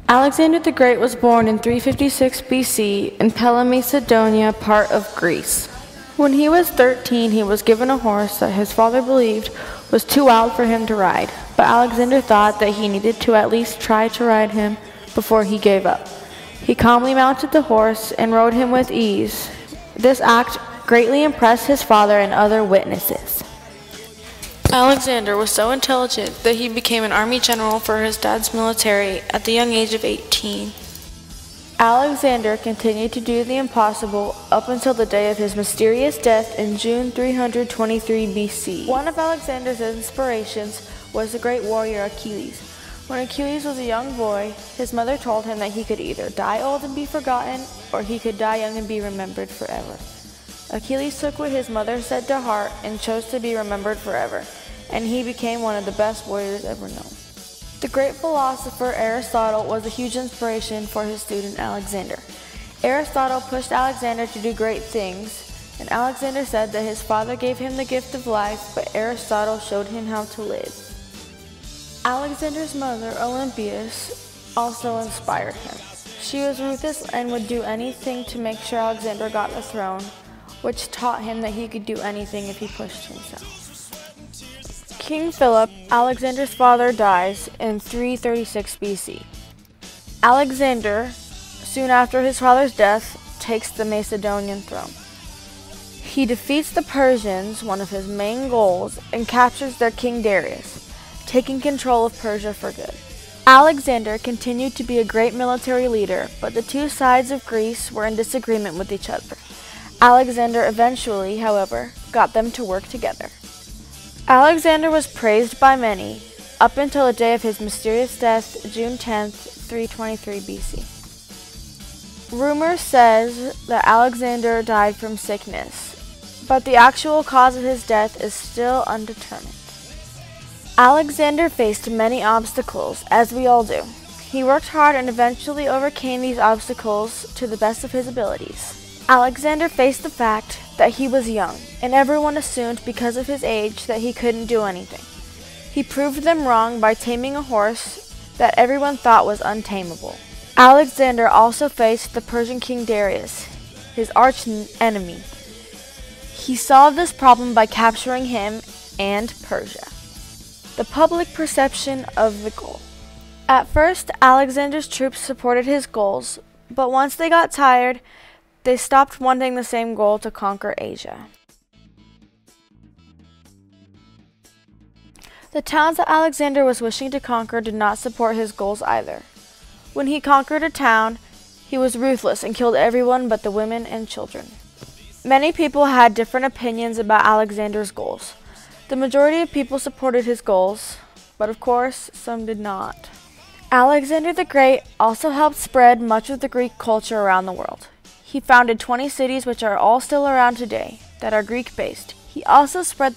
Alexander the Great was born in 356 BC in Macedonia, part of Greece. When he was 13, he was given a horse that his father believed was too wild for him to ride, but Alexander thought that he needed to at least try to ride him before he gave up. He calmly mounted the horse and rode him with ease. This act greatly impressed his father and other witnesses. Alexander was so intelligent that he became an army general for his dad's military at the young age of 18. Alexander continued to do the impossible up until the day of his mysterious death in June 323 BC. One of Alexander's inspirations was the great warrior Achilles. When Achilles was a young boy, his mother told him that he could either die old and be forgotten, or he could die young and be remembered forever. Achilles took what his mother said to heart and chose to be remembered forever, and he became one of the best warriors ever known. The great philosopher Aristotle was a huge inspiration for his student Alexander. Aristotle pushed Alexander to do great things, and Alexander said that his father gave him the gift of life, but Aristotle showed him how to live. Alexander's mother, Olympias, also inspired him. She was ruthless and would do anything to make sure Alexander got the throne, which taught him that he could do anything if he pushed himself. King Philip, Alexander's father, dies in 336 BC. Alexander, soon after his father's death, takes the Macedonian throne. He defeats the Persians, one of his main goals, and captures their king Darius, taking control of Persia for good. Alexander continued to be a great military leader, but the two sides of Greece were in disagreement with each other. Alexander eventually, however, got them to work together. Alexander was praised by many, up until the day of his mysterious death, June 10, 323 BC. Rumor says that Alexander died from sickness, but the actual cause of his death is still undetermined. Alexander faced many obstacles, as we all do. He worked hard and eventually overcame these obstacles to the best of his abilities. Alexander faced the fact that he was young, and everyone assumed because of his age that he couldn't do anything. He proved them wrong by taming a horse that everyone thought was untamable. Alexander also faced the Persian king Darius, his arch enemy. He solved this problem by capturing him and Persia. The public perception of the goal. At first, Alexander's troops supported his goals, but once they got tired, they stopped wanting the same goal to conquer Asia. The towns that Alexander was wishing to conquer did not support his goals either. When he conquered a town, he was ruthless and killed everyone but the women and children. Many people had different opinions about Alexander's goals. The majority of people supported his goals, but of course, some did not. Alexander the Great also helped spread much of the Greek culture around the world. He founded 20 cities which are all still around today that are Greek-based. He also spread